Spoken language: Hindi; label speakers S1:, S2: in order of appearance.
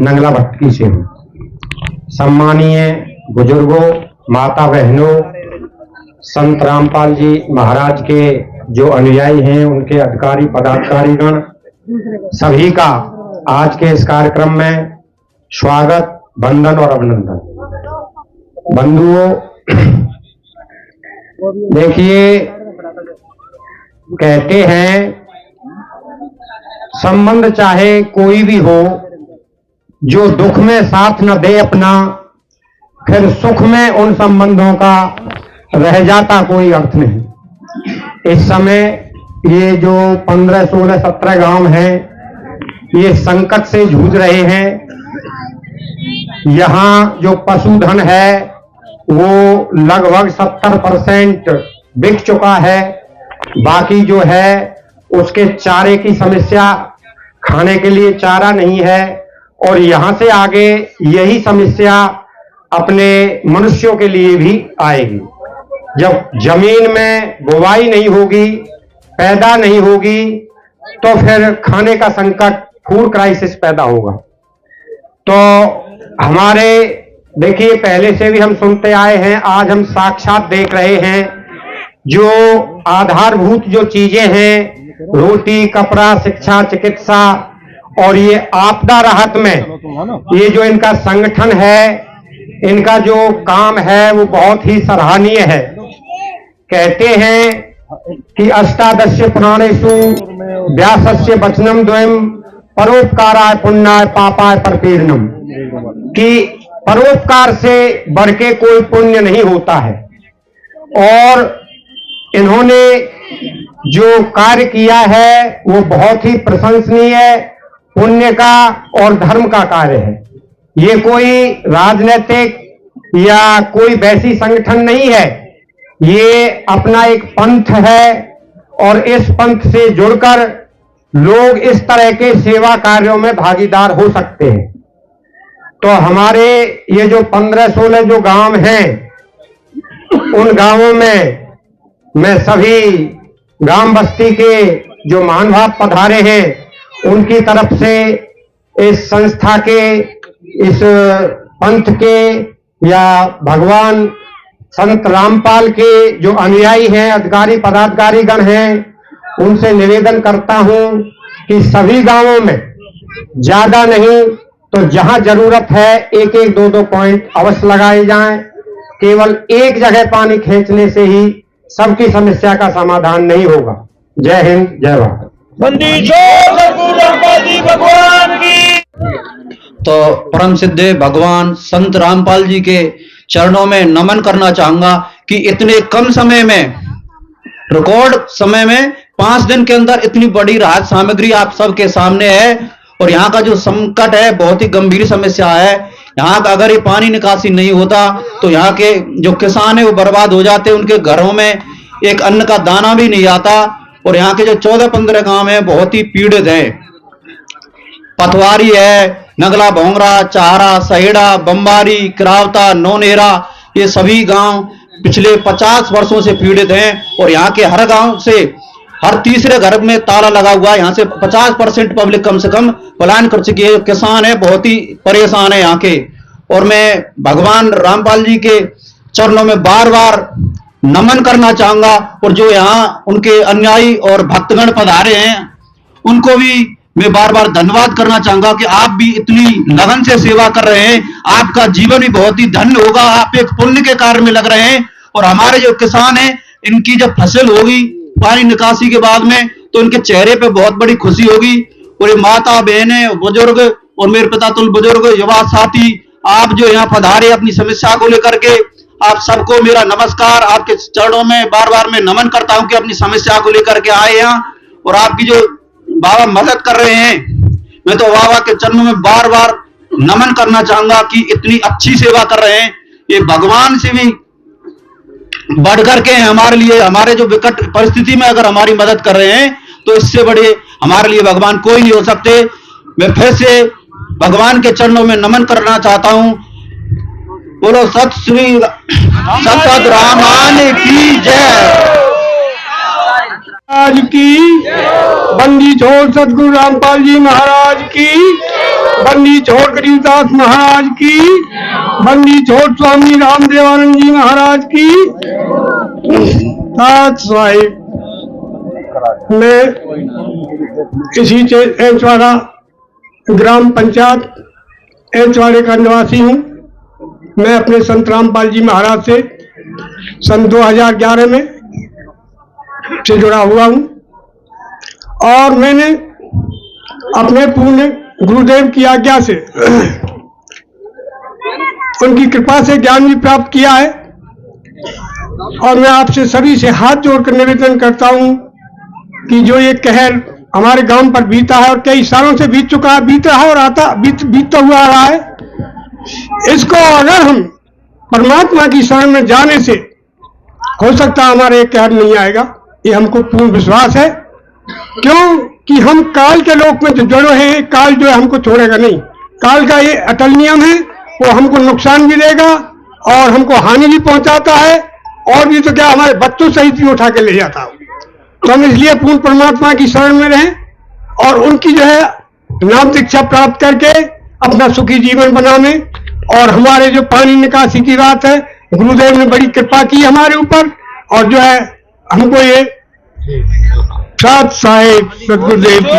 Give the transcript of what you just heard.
S1: नंगला भट्टी से हूँ। सम्मानीय बुजुर्गों, माता बहनों, संत रामपाल जी महाराज के जो अनुयायी हैं, उनके अधिकारी पदाधिकारीगण, सभी का आज के इस कार्यक्रम में स्वागत, वंदन और अभिनंदन। बंधुओं, देखिए, कहते हैं संबंध चाहे कोई भी हो, जो दुख में साथ न दे अपना, फिर सुख में उन संबंधों का रह जाता कोई अर्थ नहीं। इस समय ये जो 15, 16, 17 गांव हैं, ये संकट से जूझ रहे हैं। यहाँ जो पशुधन है वो लगभग 70% बिक चुका है। बाकी जो है उसके चारे की समस्या, खाने के लिए चारा नहीं है, और यहाँ से आगे यही समस्या अपने मनुष्यों के लिए भी आएगी। जब जमीन में बुवाई नहीं होगी, पैदा नहीं होगी, तो फिर खाने का संकट, फूड क्राइसिस पैदा होगा। तो हमारे देखिए, पहले से भी हम सुनते आए हैं, आज हम साक्षात देख रहे हैं। जो आधारभूत जो चीजें हैं, रोटी, कपड़ा, शिक्षा, चिकित्सा, और ये आपदा राहत में ये जो इनका संगठन है, इनका जो काम है वो बहुत ही सराहनीय है। कहते हैं कि अष्टादश पुराणेषु व्यासस्य वचनम द्वयम परोपकाराय पुण्याय पापाय परपीड़नम, कि परोपकार से बढ़ के कोई पुण्य नहीं होता है। और इन्होंने जो कार्य किया है वो बहुत ही प्रशंसनीय, पुण्य का और धर्म का कार्य है। ये कोई राजनीतिक या कोई वैसी संगठन नहीं है, ये अपना एक पंथ है, और इस पंथ से जुड़कर लोग इस तरह के सेवा कार्यों में भागीदार हो सकते हैं। तो हमारे ये जो 15-16 जो गांव हैं, उन गांवों में मैं सभी ग्राम बस्ती के जो महानुभाव पधारे हैं, उनकी तरफ से इस संस्था के, इस पंथ के, या भगवान संत रामपाल के जो अनुयायी हैं, अधिकारी पदाधिकारीगण हैं, उनसे निवेदन करता हूं कि सभी गांवों में ज्यादा नहीं तो जहां जरूरत है 1-1, 2-2 पॉइंट अवश्य लगाए जाएं। केवल एक जगह पानी खींचने से ही सबकी समस्या का समाधान नहीं होगा। जय हिंद, जय भारत।
S2: भगवान की। तो परम सिद्ध भगवान संत रामपाल जी के चरणों में नमन करना चाहूंगा कि इतने कम समय में, रिकॉर्ड समय में 5 दिन के अंदर इतनी बड़ी राहत सामग्री आप सबके सामने है। और यहाँ का जो संकट है बहुत ही गंभीर समस्या है। यहाँ का अगर ये पानी निकासी नहीं होता तो यहाँ के जो किसान है वो बर्बाद हो जाते, उनके घरों में एक अन्न का दाना भी नहीं आता। और यहाँ के जो 14-15 गांव हैं बहुत ही पीड़ित हैं। पथवारी है, नगला भोंगरा, चाहरा, सहेड़ा, बम्बारी, किरावता, नौनेरा, ये सभी गांव पिछले 50 वर्षों से पीड़ित हैं। और यहाँ के हर गांव से हर तीसरे घर में ताला लगा हुआ है। यहाँ से 50% पब्लिक कम से कम पलायन कर चुकी है। किसान है बहुत ही परेशान है यहाँ के। और मैं भगवान रामपाल जी के चरणों में बार बार नमन करना चाहूंगा। और जो यहाँ उनके अनुयायी और भक्तगण पधारे हैं उनको भी मैं बार बार धन्यवाद करना चाहूंगा कि आप भी इतनी लगन से सेवा कर रहे हैं। आपका जीवन भी बहुत ही धन्य होगा, आप एक पुण्य के कार्य में लग रहे हैं। और हमारे जो किसान हैं, इनकी जब फसल होगी पानी निकासी के बाद में, तो इनके चेहरे पे बहुत बड़ी खुशी होगी। और ये माता बहनें, बुजुर्ग और मेरे पितातुल बुजुर्ग, युवा साथी, आप जो यहाँ पधारे अपनी समस्या को लेकर के, आप सबको मेरा नमस्कार। आपके चरणों में बार बार मैं नमन करता हूँ कि अपनी समस्या को लेकर के आए यहाँ। और आपकी जो बाबा मदद कर रहे हैं, मैं तो बाबा के चरणों में बार बार नमन करना चाहूंगा कि इतनी अच्छी सेवा कर रहे हैं। ये भगवान से भी बढ़ करके हमारे लिए, हमारे जो विकट परिस्थिति में अगर हमारी मदद कर रहे हैं तो इससे बड़े हमारे लिए भगवान कोई नहीं हो सकते। मैं फिर से भगवान के चरणों में नमन करना चाहता हूं। बोलो सत श्री रामान की जय।
S3: महाराज की, बंदी छोड़ सतगुरु रामपाल जी महाराज की, बंदी छोड़ गरीबदास महाराज की, बंदी छोड़ स्वामी रामदेवानंद जी महाराज की। साथ साहिब मैं इसी एंचवाड़ा ग्राम पंचायत एंचवाड़े का निवासी हूँ। मैं अपने संत रामपाल जी महाराज से सन 2011 में से जुड़ा हुआ हूँ और मैंने अपने पूर्ण गुरुदेव की आज्ञा से उनकी कृपा से ज्ञान भी प्राप्त किया है। और मैं आपसे सभी से हाथ जोड़कर निवेदन करता हूँ कि जो ये कहर हमारे गांव पर बीता है और कई सालों से बीत चुका है, बीत रहा है और बीतता हुआ आ रहा है, इसको अगर हम परमात्मा की शरण में जाने से हो सकता है हमारे कहर नहीं आएगा, ये हमको पूर्ण विश्वास है। क्यों कि हम काल के लोक में जो जुड़े हैं, काल जो है हमको छोड़ेगा नहीं। काल का ये अटल नियम है, वो हमको नुकसान भी देगा और हमको हानि भी पहुंचाता है और भी तो क्या हमारे बच्चों सहित भी उठा के ले जाता है। तो हम इसलिए पूर्ण परमात्मा की शरण में रहें और उनकी जो है नाम दीक्षा प्राप्त करके अपना सुखी जीवन बनाने। और हमारे जो पानी निकासी की बात है, गुरुदेव ने बड़ी कृपा की हमारे ऊपर और जो है हमको ये साथ साहिब सतगुरुदेव की।